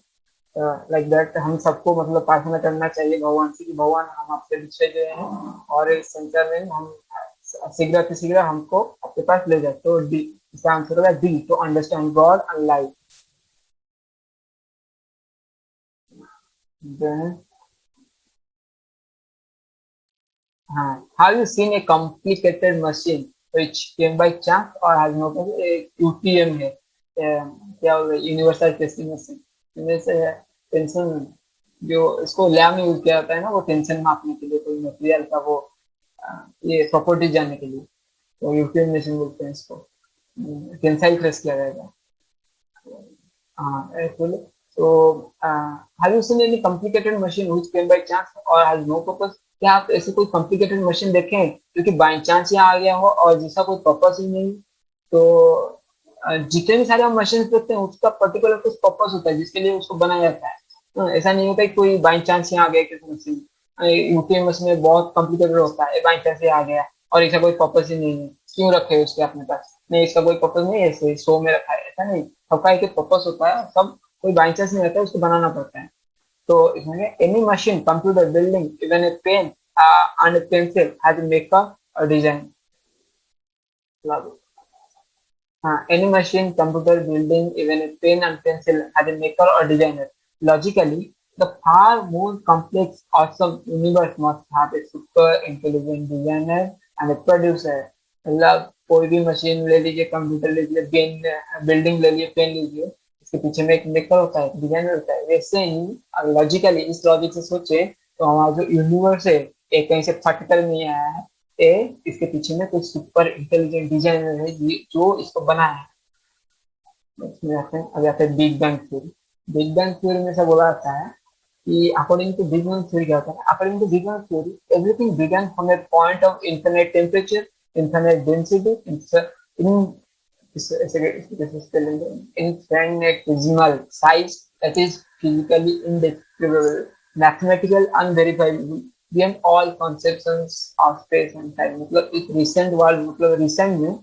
लाइक दैट हम सबको मतलब प्रार्थना करना चाहिए भगवान से कि भगवान हम आपसे बिछड़े गए हैं और इस संसार में हम शीघ्र अतिशीघ्र हमको आपके पास ले जाए। तो डी, इसका आंसर होगा D, to understand God and life. Then हाँ, have you seen a complicated machine which came by chance or has no UTM है, क्या बोलते हैं, यूनिवर्सल टेस्टिंग मशीन, इनमें से टेंशन जो इसको लैब में यूज किया जाता है ना, वो टेंशन मापने के लिए, कोई मटेरियल का वो ये प्रॉपर्टी जानने के लिए, तो यूटीएम मशीन बोलते हैं इसको, टेंसाइल टेस्ट किया जाएगा। एक्चुअली तो have you seen any complicated machine which came by chance और हैज नो पर्पस? क्या आप ऐसे कोई कॉम्प्लिकेटेड मशीन देखे हैं जो कि बाय चांस यहाँ आ गया हो और जिसका कोई पर्पस ही नहीं? तो जितने भी सारे हम मशीन देखते हैं उसका पर्टिकुलर कुछ पर्पस होता है जिसके लिए उसको बनाया जाता है। ऐसा नहीं होता कि कोई बाय चांस यहाँ आ गया किसी मशीन, यूपीएम मशीन में बहुत कॉम्प्लिकेटेड होता है, बाय चांस आ गया और इसका कोई पर्पस ही नहीं है, क्यों रखे उसके अपने पास, नहीं इसका कोई पर्पस नहीं है, ऐसे शो में रखा है, ऐसा नहीं, सबका एक पर्पस होता है, सब कोई बाई चांस नहीं रहता है, उसको बनाना पड़ता है। तो इसमें any machine, computer, building, even a pen and pencil has maker और design. Any machine, computer, building, even a pen and pencil has a maker or designer. Logically, the far more complex, awesome universe must have a super intelligent designer and a producer. मतलब कोई भी machine ले लीजिए, computer ले लीजिए, pen building ले लीजिए, pen लीजिए, इसके पीछे में एक मेकर होता है, डिजाइनर होता है। वैसे ही लॉजिकली इस लॉजिक से सोचे तो हमारा जो यूनिवर्स है ये कहीं से फट कर नहीं आया है, ए इसके पीछे में कुछ सुपर इंटेलिजेंट डिजाइनर है जो इसको बनाया है। इसमें आते हैं, अभी आते हैं big bang theory. Big bang theory में से बोला जाता है कि according to big bang theory क्या होता है, according to big bang theory everything began from a point of infinite temperature, infinite density, in infinitesimal size that is physically indescribable, mathematical unverifiable, beyond all conceptions of space and time। मतलब एक recent world, मतलब recent में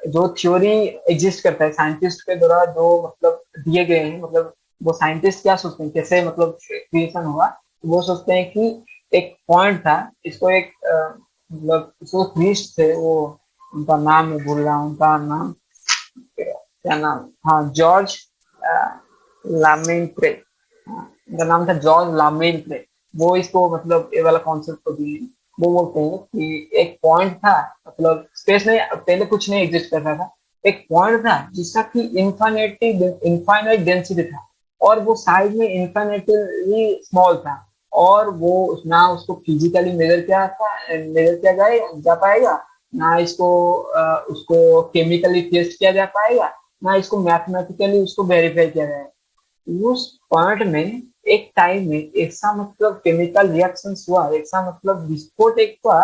जो theory exist करता है scientist के द्वारा, जो मतलब दिए गए हैं, मतलब वो साइंटिस्ट क्या सोचते हैं कैसे मतलब क्रिएशन हुआ, वो सोचते हैं कि एक पॉइंट था, इसको एक मतलब जो प्रीस्ट थे, वो उनका नाम मैं भूल रहा हूँ, उनका नाम क्या नाम, हाँ जॉर्ज लामेंट्रे, उनका नाम था जॉर्ज लामेंट्रे। वो इसको मतलब ये वाला कॉन्सेप्ट को दिए। वो बोलते हैं कि एक पॉइंट था, मतलब स्पेस में पहले कुछ नहीं एग्जिस्ट करता था, एक पॉइंट था जिसका कि इनफाइनाइट डेंसिटी था और वो साइज में इनफाइनाइटली स्मॉल था, और वो ना उसको फिजिकली मेजर किया जाए जा पाएगा, ना इसको उसको केमिकली टेस्ट किया जा पाएगा, ना इसको मैथमेटिकली उसको वेरीफाई किया जाएगा। उस पॉइंट में एक टाइम में ऐसा मतलब केमिकल रिएक्शन हुआ, ऐसा मतलब विस्फोट एक हुआ,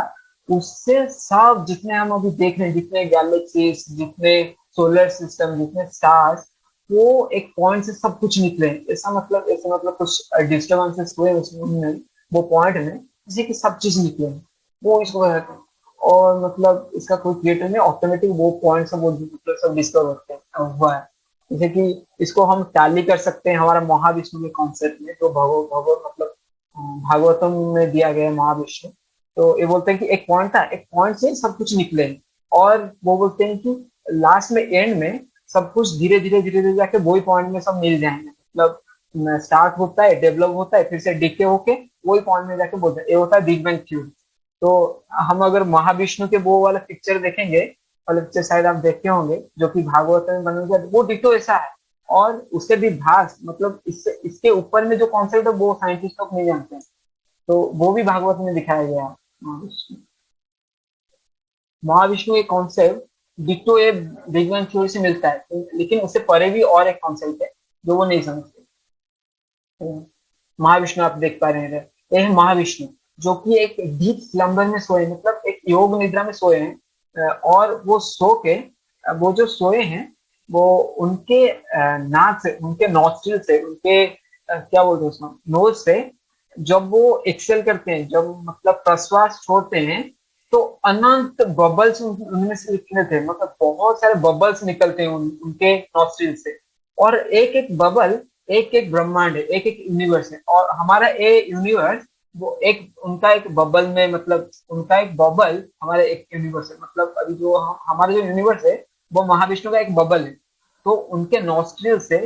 उससे सब जितने हम अभी देख रहे हैं, जितने गैलेक्सीज, जितने सोलर सिस्टम, जितने स्टार्स, वो एक पॉइंट से सब कुछ निकले। ऐसा मतलब कुछ डिस्टर्बेंसेस हुए उसमें, वो पॉइंट में जिससे कि सब चीज निकले, वो इसको कहते हैं। और मतलब इसका कोई क्रिएटर नहीं, ऑटोमेटिक वो पॉइंट सब वो मतलब सब डिस्कवर होते हैं हुआ है। जैसे कि इसको हम टैली कर सकते हैं हमारा महाविष्णु के कॉन्सेप्ट में, तो भगव मतलब भागवतम में दिया गया है महाविष्णु। तो ये बोलते हैं कि एक पॉइंट था, एक पॉइंट से सब कुछ निकले, और वो बोलते हैं कि लास्ट में एंड में सब कुछ धीरे धीरे धीरे धीरे जाके वही पॉइंट में सब मिल जाएंगे। मतलब स्टार्ट होता है, डेवलप होता है, फिर से डिके होके वही पॉइंट में जाके बोलते हैं, ये होता है बिग बैंग थ्योरी। तो हम अगर महाविष्णु के वो वाला पिक्चर देखेंगे लेक्चर शायद आप देखे होंगे, जो कि भागवत में बना हुआ है, वो डिटो ऐसा है। और उससे भी भास, मतलब इससे इसके ऊपर में जो कॉन्सेप्ट है वो साइंटिस्ट लोग नहीं जानते हैं, तो वो भी भागवत में दिखाया गया है। महाविष्णु महाविष्णु एक कॉन्सेप्ट डिटो ये बिग बैंग थ्योरी से मिलता है, लेकिन उससे परे भी और एक कॉन्सेप्ट है जो वो नहीं समझते। महाविष्णु आप देख पा रहे हैं, ये है महाविष्णु, जो कि एक डीप स्लम्बर में सोए, मतलब एक योग निद्रा में सोए हैं। और वो सो के वो जो सोए हैं, वो उनके नाक से, उनके नॉस्ट्रिल से, उनके क्या बोलते हैं उसको, नोज से, जब वो एक्सेल करते हैं, जब मतलब प्रश्वास छोड़ते हैं, तो अनंत बबल्स उनमें से निकले थे, मतलब बहुत सारे बबल्स निकलते हैं उनके नॉस्ट्रिल से। और एक एक बबल एक एक ब्रह्मांड है, एक एक यूनिवर्स है, और हमारा ये यूनिवर्स वो एक उनका एक बबल में, मतलब उनका एक बबल हमारा एक यूनिवर्स है, मतलब अभी जो हमारा जो यूनिवर्स है वो महाविष्णु का एक बबल है। तो उनके नॉस्ट्रिल से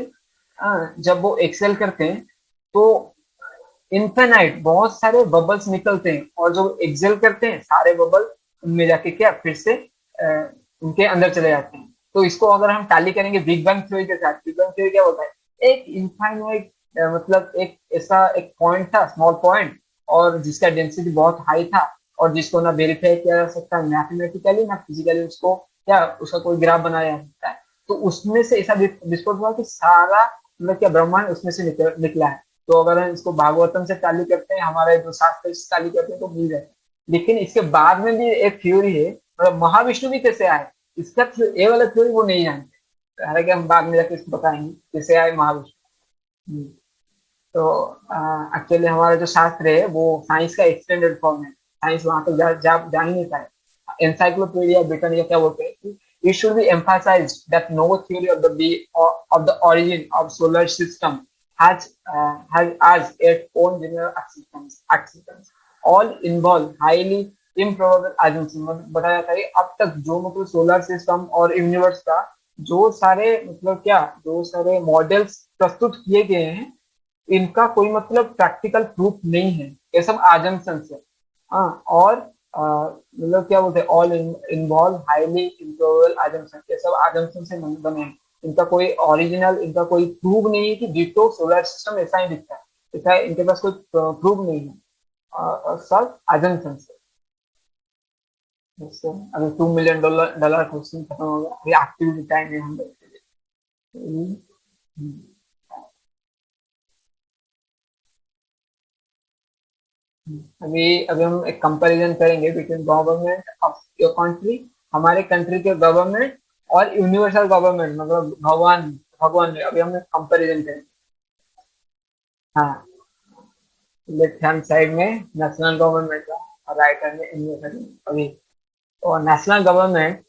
जब वो एक्सेल करते हैं, तो इन्फेनाइट बहुत सारे बबल्स निकलते हैं, और जो एक्सेल करते हैं सारे बबल उनमें जाके क्या फिर से उनके अंदर चले जाते हैं। तो इसको अगर हम टैली करेंगे बिग बैंग थ्योरी के साथ, बिग बैंग थ्योरी क्या होता है, एक इनफाइनाइट मतलब एक ऐसा एक पॉइंट था, स्मॉल पॉइंट, और जिसका डेंसिटी बहुत हाई था, और जिसको ना वेरीफाई किया जा सकता मैथमेटिकली ना फिजिकली, उसको क्या उसका कोई ग्राफ बनाया जा सकता है। तो उसमें से ऐसा विस्फोट हुआ कि सारा मतलब क्या ब्रह्मांड उसमें से निकला है। तो अगर हम इसको भागवतम से चालू करते हैं, हमारे जो शास्त्र से चालू करते हैं, तो मिल जाए। लेकिन इसके बाद में भी एक थ्योरी है, मतलब महाविष्णु भी कैसे आए, इसका ये वाला थ्योरी वो नहीं जानते, हालांकि हम बाद में जाके इसको बताएंगे कैसे आए महाविष्णु। तो एक्चुअली हमारा जो शास्त्र है वो साइंस का एक्सटेंडेड फॉर्म है, साइंस वहां तक जा ही नहीं पाए। एनसाइक्लोपीडिया ब्रिटानिका क्या बोलते हैं कि it should be emphasized that no theory of the origin of solar system has its own general acceptance. All involve highly improbable assumptions। मतलब बताया जाता है कि अब तक जो मतलब सोलर सिस्टम और यूनिवर्स का जो सारे मतलब क्या जो सारे मॉडल्स प्रस्तुत किए गए हैं, इनका कोई मतलब प्रैक्टिकल प्रूफ नहीं है, ये सब आजम्पशंस है। हाँ, और मतलब क्या बोलते हैं, all involve highly improbable assumption, ये सब आजम्पशन से बने हैं। इनका कोई ओरिजिनल, इनका कोई प्रूफ नहीं है कि डिटो सोलर सिस्टम ऐसा ही दिखता है, ऐसा इनके पास कोई प्रूफ नहीं है, सब आजम्पशन से। जैसे अभी $2 मिलियन क्वेश्चन खत्म हो गया, अभी एक्टिविटी टाइम है हम लोग के लिए। हम्म, अभी अभी हम एक कंपैरिजन करेंगे between government of your country, हमारे कंट्री के गवर्नमेंट, और यूनिवर्सल गवर्नमेंट, मतलब भगवान भगवान अभी हम कंपैरिजन करेंगे। हाँ, लेफ्ट हैंड साइड में नेशनल गवर्नमेंट का, और राइट हैंड में यूनिवर्सल। अभी और नेशनल गवर्नमेंट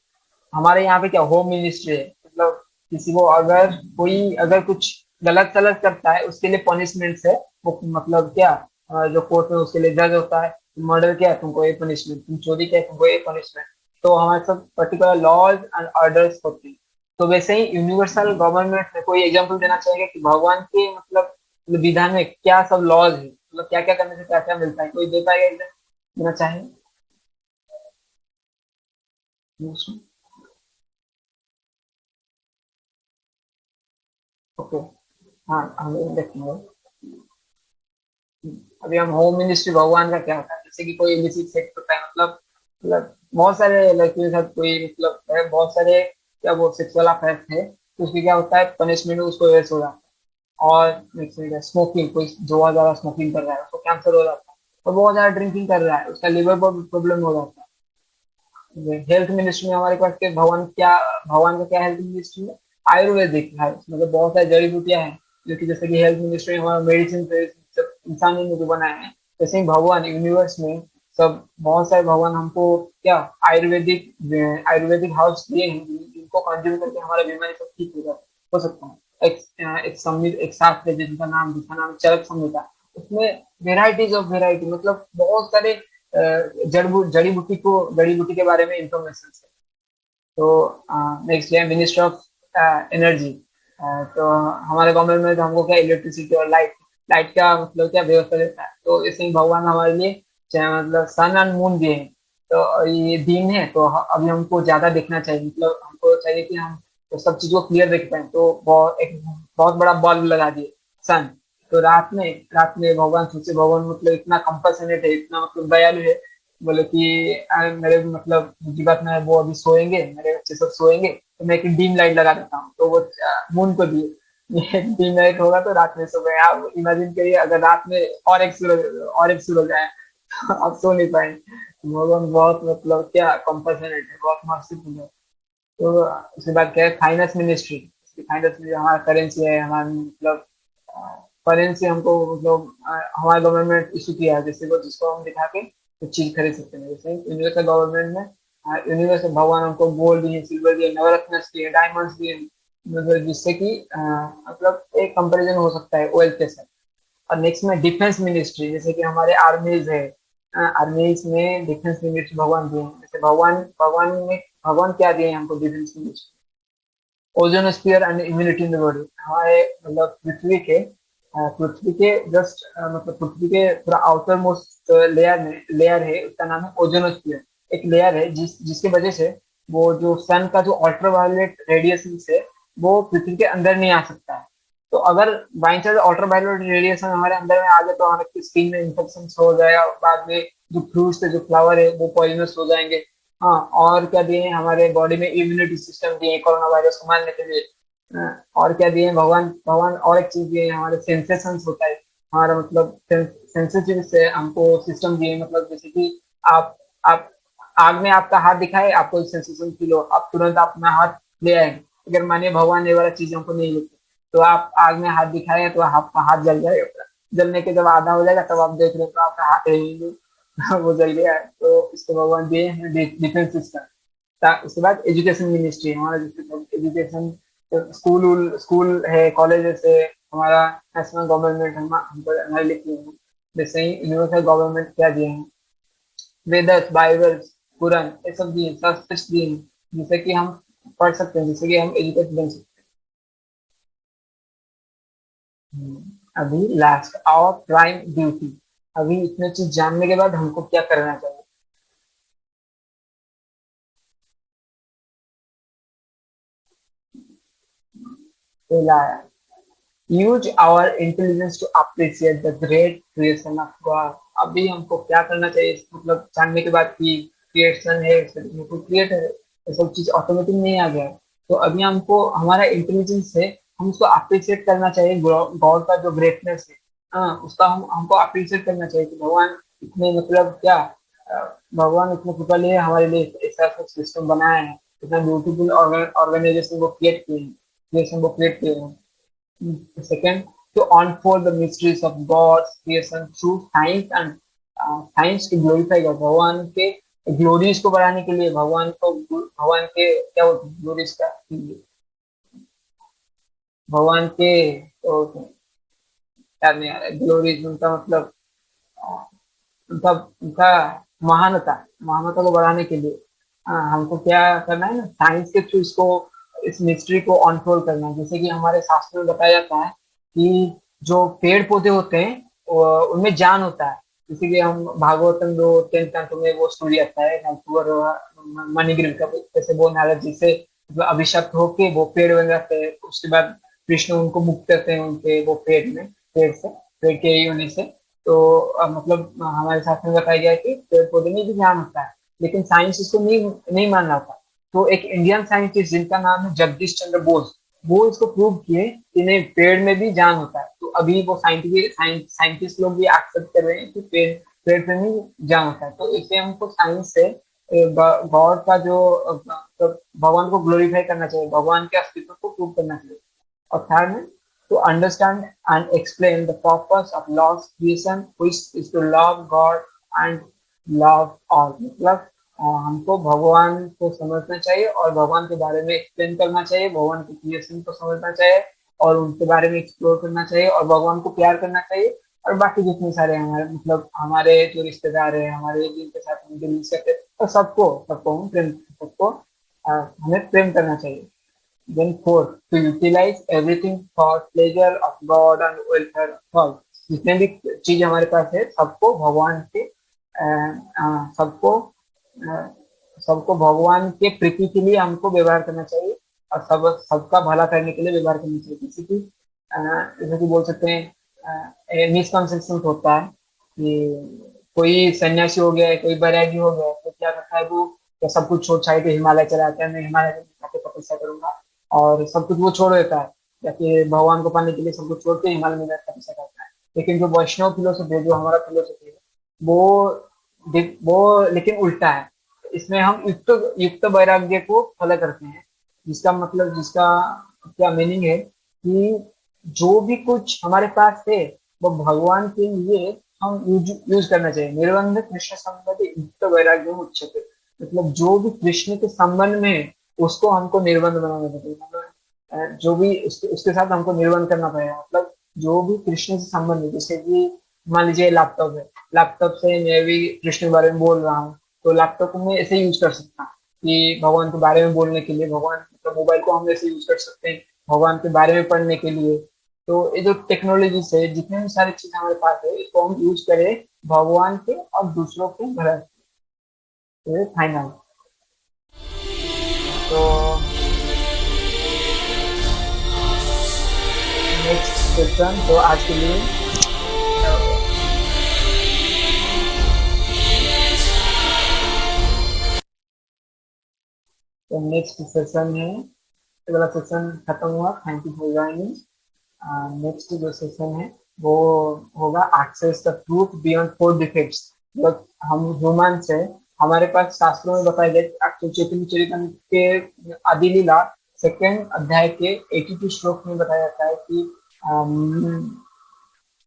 हमारे यहाँ पे क्या होम मिनिस्ट्री है, मतलब किसी को अगर कोई अगर कुछ गलत सलत करता है उसके लिए पनिशमेंट है, वो मतलब क्या जो कोर्ट में उसके लिए जज होता है, मर्डर किया तुमको ये पनिशमेंट, तुम चोरी किया तुमको ये पनिशमेंट। तो हमारे सब पर्टिकुलर लॉज एंड ऑर्डर्स होते हैं। तो वैसे ही यूनिवर्सल गवर्नमेंट में कोई एग्जाम्पल देना चाहिए कि भगवान के मतलब विधान में क्या सब लॉज है, मतलब क्या क्या करने से क्या क्या मिलता है, कोई दे पाएगा एग्जाम्पल देना चाहिए? ओके, हाँ हम देखेंगे। अभी हम होम मिनिस्ट्री भगवान का क्या होता है, जैसे कि कोई इलिसिट सेक्स होता है, मतलब बहुत सारे लड़कियों के साथ कोई मतलब है, बहुत सारे क्या वो सेक्सुअल अफेयर है, तो उसकी क्या होता है पनिशमेंट, उसको एरेस्ट हो जाता है। और स्मोकिंग, कोई जो बहुत ज्यादा स्मोकिंग कर रहा है उसको कैंसर हो जाता है, और बहुत ज्यादा ड्रिंकिंग कर रहा है उसका लिवर प्रॉब्लम हो जाता है। हेल्थ मिनिस्ट्री में हमारे पास भगवान का क्या हेल्थ मिनिस्ट्री है, आयुर्वेदिक है, मतलब बहुत सारी जड़ी बूटियां हैं, जो कि जैसे कि हेल्थ मिनिस्ट्री में हमारा मेडिसिन इंसान ने जो बनाए हैं, वैसे ही भगवान यूनिवर्स में सब बहुत सारे भगवान हमको क्या आयुर्वेदिक हाउस दिए हैं, जिनको कंज्यूम करके हमारा बीमारी सब ठीक हो सकता है। एक शास्त्र है जिसका नाम चरक संहिता, उसमें वेराइटीज ऑफ वेराइटी, मतलब बहुत सारे जड़ी बूटी के बारे में इंफॉर्मेशन है। तो नेक्स्ट है मिनिस्टर ऑफ एनर्जी। तो हमारे गवर्नमेंट में तो हमको क्या इलेक्ट्रिसिटी और लाइट लाइट का मतलब क्या व्यवस्था देता है, तो इसमें भगवान हमारे लिए चाहे मतलब सन एंड मून दिए हैं। तो ये दिन है, तो अभी हमको ज्यादा देखना चाहिए, मतलब हमको चाहिए कि हम तो सब चीज को क्लियर देख पाए, तो एक बहुत बड़ा बल्ब लगा दिए सन। तो रात में भगवान सूर्य भगवान मतलब इतना कंपैशनेट है, इतना मतलब दयालु है, बोले कि मेरे मतलब जीवात में वो अभी सोएंगे, मेरे बच्चे सब सोएंगे, तो मैं एक डिम लाइट लगा देता हूँ, तो वो मून को दिए। ये डिम लाइट होगा तो रात में सो गए। आप इमेजिन करिए अगर रात में और एक सूरज आए तो आप सो नहीं पाए। भगवान बहुत मतलब क्या कंपैशनेट है, बहुत मर्सीफुल है। तो उसके बाद क्या है, फाइनेंस मिनिस्ट्री। फाइनेंस मिनिस्ट्री हमारा करेंसी है, हमारा मतलब करेंसी हमको मतलब हमारा गवर्नमेंट इशू किया है, जैसे वो जिसको हम दिखा के कुछ चीज खरीद सकते हैं। जैसे यूनिवर्सल गवर्नमेंट में यूनिवर्सल भगवान हमको गोल्ड दिए, सिल्वर दिए, नवरत्न दिए, डायमंड्स दिए, मतलब जिससे कि मतलब एक कंपैरिजन हो सकता है वेल्थ के साथ। और नेक्स्ट में डिफेंस मिनिस्ट्री, जैसे कि हमारे आर्मीज है, आर्मीज में डिफेंस मिनिस्ट्री भगवान दिए हैं। जैसे भगवान क्या दिए हैं हमको defence ministry, ozonosphere and immunity in the body. हमारे मतलब पृथ्वी के जस्ट मतलब पृथ्वी के पूरा आउटर मोस्ट लेयर है, उसका नाम है ओजोनोस्फीयर। एक लेयर है जिसकी वजह से वो जो सन का जो अल्ट्रावायलेट रेडिएशन है वो पृथ्वी के अंदर नहीं आ सकता है। तो अगर बाई चांस अल्ट्रावायलेट रेडिएशन हमारे अंदर में आ जाए तो हमारे स्किन में इन्फेक्शन हो जाएगा, बाद में जो फ्रूट्स है, जो फ्लावर है, वो पॉइजनस हो जाएंगे। हाँ, और क्या दिए हैं हमारे बॉडी में, इम्यूनिटी सिस्टम दिए कोरोना वायरस को मारने के लिए। और क्या दिए हैं भगवान भगवान और एक चीज दिए हैं, हमारे सेंसेशंस होता है, हमारा मतलब सेंसिटिव से हमको सिस्टम दिए, मतलब जैसे कि आप आप आग में आपका हाथ दिखाए, आपको सेंसेशन फील हो, आप तुरंत अपना हाथ ले आए। अगर मानिए भगवान ये वाला चीज हमको नहीं होती, तो आप आग में हाथ दिखाए तो आपका हाथ जल जाएगा पूरा। जलने के जब आधा हो जाएगा तब आप देख रहे हो तो आपका हाथ है ही नहीं, वो जल गया है। तो इसको भगवान दिए हैं डिफेंस सिस्टम। उसके बाद एजुकेशन मिनिस्ट्री, हमारा जैसे एजुकेशन, स्कूल है, कॉलेजेस है, हमारा नेशनल गवर्नमेंट हमको हमारे लिए किए हैं। जैसे ही यूनिवर्सल गवर्नमेंट क्या दिए हैं, वेदर्स, बाइबल्स, कुरान, ये सब दिए, संस्कृत दिए हैं, जिससे कि हम पढ़ सकते हैं, जिससे कि हम एजुकेट बन सकते हैं। अभी लास्ट और प्राइम ड्यूटी। अभी इतने चीज जानने के बाद हमको क्या करना चाहिए। पहला है, use our intelligence to appreciate the great creation of God. अभी हमको क्या करना चाहिए, मतलब जानने के बाद कि क्रिएशन है, क्रिएट है, ये सब चीज ऑटोमेटिक नहीं आ गया है। तो अभी हमको हमारा इंटेलिजेंस है, हम उसको अप्रिशिएट करना चाहिए, गॉड का जो ग्रेटनेस है, हाँ उसका हमको अप्रिशिएट करना चाहिए कि भगवान इतने मतलब क्या, भगवान इतने कृपा लिए हमारे लिए ऐसा सिस्टम बनाया है, इतना ब्यूटीफुल ऑर्गेनाइजेशन को क्रिएट किए हैं, क्रिएशन को क्रिएट किए हैं। Second, to unfold the mysteries of God's creation through science and science to glorify God। भगवान के ग्लोरीज को बढ़ाने के लिए, भगवान के क्या होते हैं ग्लोरीज का, भगवान के तो याद नहीं आ रहा ग्लोरीज, उनका मतलब उनका उनका महानता महानता को बढ़ाने के लिए हमको क्या करना है ना, साइंस के थ्रू इसको, इस मिस्ट्री को अनफोल्ड करना है। जैसे कि हमारे शास्त्र में बताया जाता है कि जो पेड़ पौधे होते हैं उनमें जान होता है। जैसे कि हम भागवतम जो 10th कैंटो में वो स्टोरी आता है नलकुबर मणिग्रीव का, जैसे वो नारद जी से अभिशप्त होके वो पेड़ बन जाते हैं, उसके बाद कृष्ण उनको मुक्त करते हैं उनके वो पेड़ के योनि से। तो मतलब हमारे शास्त्र में बताया गया है कि पेड़ पौधे में भी ज्ञान होता है, लेकिन साइंस इसको नहीं नहीं मान रहा था। तो एक इंडियन साइंटिस्ट जिनका नाम है जगदीश चंद्र बोस, वो इसको प्रूव किए कि नहीं, पेड़ में भी जान होता है। तो अभी वो साइंटिस्ट लोग भी एक्सेप्ट कर रहे हैं कि पेड़ पेड़ पे भी जान होता है। तो इससे हमको साइंस से गॉड का जो तो भगवान को ग्लोरीफाई करना चाहिए, भगवान के अस्तित्व को प्रूव करना चाहिए। और थर्ड में, to understand and explain the purpose of Lord's creation, which is to love God and love all। मतलब हमको भगवान को समझना चाहिए और भगवान के बारे में एक्सप्लेन करना चाहिए, भगवान की क्रिएशन को समझना चाहिए और उनके बारे में एक्सप्लोर करना चाहिए और भगवान को प्यार करना चाहिए। और बाकी जितने सारे हमारे मतलब हमारे जो रिश्तेदार है, हमारे जिनके साथ हम दिल से तो सबको सबको हम प्रेम सबको हमें प्रेम करना चाहिए। Then fourth, to utilize everything for pleasure of God and welfare of all। जितने भी चीज हमारे पास है सबको भगवान के सबको सबको भगवान के प्रीति के लिए हमको व्यवहार करना चाहिए, और सबका भला करने के लिए व्यवहार करना चाहिए। जैसे कि बोल सकते हैं, मिसकंसेप्शन होता है कि कोई सन्यासी हो गया है, कोई बैरागी हो गया है, तो क्या करता है वो, तो सब कुछ छोड़ छाड़ के हिमालय चला जाता है, मैं हिमालय में जाके तपस्या करूंगा, और सब कुछ वो छोड़ देता है, जाके भगवान को पाने के लिए सब कुछ छोड़ के हिमालय में जाकर तपस्या करता है। लेकिन जो वैष्णव फिलोसफी है, जो हमारा फिलोसफी है, वो वो लेकिन उल्टा है। इसमें हम युक्त युक्त वैराग्य को फॉलो करते हैं, जिसका मतलब, जिसका क्या मीनिंग है कि जो भी कुछ हमारे पास है वो भगवान के लिए हम यूज करना चाहिए। निर्बंध कृष्ण संबंध युक्त वैराग्य उच्चते, मतलब जो भी कृष्ण के संबंध में है उसको हमको निर्बंध बनाना चाहिए। मतलब जो भी उसके साथ हमको निर्बंध करना पड़ेगा। मतलब जो भी कृष्ण से संबंध है, जैसे कि मान लीजिए लैपटॉप है, लैपटॉप से मैं भी कृष्ण के बारे में बोल रहा हूँ, तो लैपटॉप को मैं ऐसे यूज कर सकता हूँ कि भगवान के बारे में बोलने के लिए, भगवान मतलब मोबाइल को हम ऐसे यूज कर सकते हैं भगवान के बारे में पढ़ने के लिए। तो ये जो टेक्नोलॉजी से जितने भी सारी चीज हमारे पास है, इसको हम यूज करें भगवान के और दूसरों के भला के, फाइनल। तो नेक्स्ट क्वेश्चन तो आज के लिए क्या हो गया? तो नेक्स्ट सेशन है, ये वाला सेशन खत्म हुआ, thank you for joining. Next जो सेशन है वो होगा access the truth beyond four defects. मतलब हम ह्यूमन से, हमारे पास शास्त्रों में बताया गया, चैतन्य चरितमृत के आदि लीला सेकेंड अध्याय के 82 श्लोक में बताया जाता है कि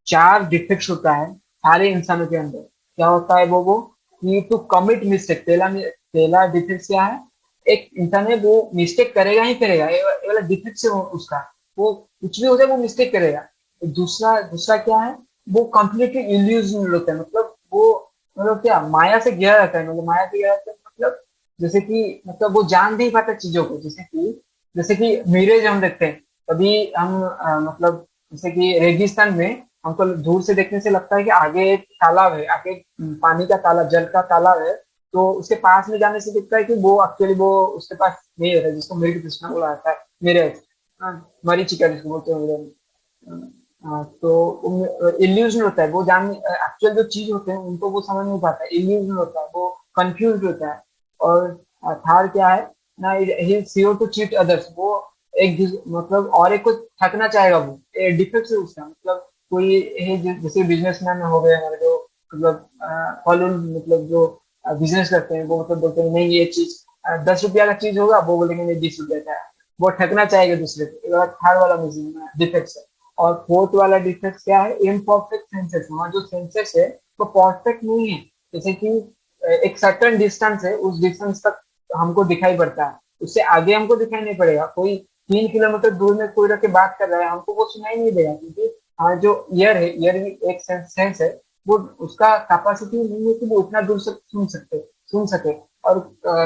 चार डिफेक्ट्स होता है सारे इंसानों के अंदर। क्या होता है वो कि टू कमिट मिस्टेक, पहला डिफेक्ट क्या है, एक इंसान है वो मिस्टेक करेगा ही करेगा, ये वाला डिफेक्ट है उसका, वो कुछ भी हो जाए वो मिस्टेक करेगा। दूसरा दूसरा क्या है, वो कंप्लीटली इल्यूजनल होता है, मतलब वो, मतलब क्या, माया से घिरा रहता है, मतलब माया से घिरा रहता है, मतलब जैसे कि, मतलब वो जान नहीं पाता चीजों को। जैसे कि मिरेज हम देखते हैं, कभी हम मतलब जैसे कि रेगिस्तान में हमको दूर से देखने से लगता है कि आगे एक तालाब है, आगे पानी का तालाब, जल का तालाब है, तो उसके पास में जाने से दिखता है कि वो एक्चुअली वो उसके पास नहीं रहता, जिसको मृग तृष्णा बोला जाता है, मिरेज, मरीचिका जिसको बोलते हैं अंग्रेजी में। तो इल्यूजन होता है, वो जान एक्चुअल जो चीज होते हैं उनको वो समझ नहीं पाता, इल्यूजन होता है, वो कंफ्यूज होता है। और थर्ड क्या है ना, ही सीओ टू चीट अदर्स, वो मतलब और एक को ठगना चाहेगा, वो डिफेक्ट है उसका। मतलब कोई जैसे बिजनेसमैन हो गए हमारे, जो मतलब मतलब जो बिजनेस करते हैं, वो मतलब बोलते हैं नहीं ये चीज 10 रुपया का चीज होगा, वो बोलेंगे नहीं 20 रुपया का है, वो ठगना चाहेगा दूसरे को। थर्ड वाला डिफेक्ट है। और फोर्थ वाला डिफेक्ट क्या है, इम्परफेक्ट सेंसेस, हमारा जो सेंसेस है वो परफेक्ट नहीं है। जैसे कि एक सर्टेन डिस्टेंस है, उस डिस्टेंस तक हमको दिखाई पड़ता है, उससे आगे हमको दिखाई नहीं पड़ेगा। कोई 3 किलोमीटर दूर में कोई रह के बात कर रहा है, हमको वो सुनाई नहीं देगा, क्योंकि हमारा जो ईयर है, ईयर भी एक सेंस है, वो उसका कैपेसिटी नहीं है कि वो उतना दूर से सुन सके। और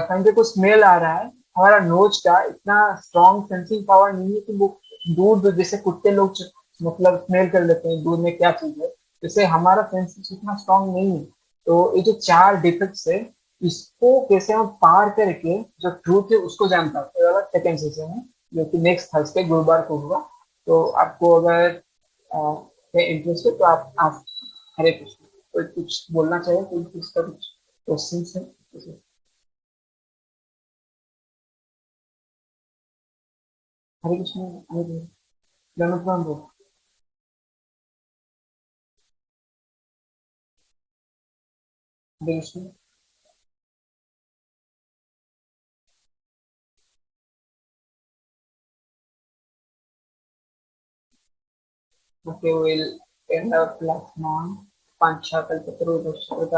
समझे को स्मेल आ रहा है, हमारा नोज का इतना स्ट्रॉन्ग सेंसिंग पावर नहीं है कि वो दूर दूर, जैसे कुत्ते लोग मतलब स्मेल कर लेते हैं दूर में क्या चीज है, जैसे हमारा सेंसिंग इतना स्ट्रॉन्ग नहीं है। तो ये जो चार डिफेक्ट्स है, इसको कैसे हम पार करके जो ट्रूथ है उसको जान पाते हैं, सेकेंड सेशन है, जो कि नेक्स्ट थर्सडे गुरुवार को होगा। तो आपको अगर इंटरेस्ट है तो आप हरे कृष्ण, कोई कुछ बोलना चाहे, कोई कुछ का कुछ क्वेश्चन है? हरे कृष्ण, हरे कृष्ण, धन्यवाद बोल। हरे Krishna. Okay, we'll end up last month. Panchakal Chakal Vaishnav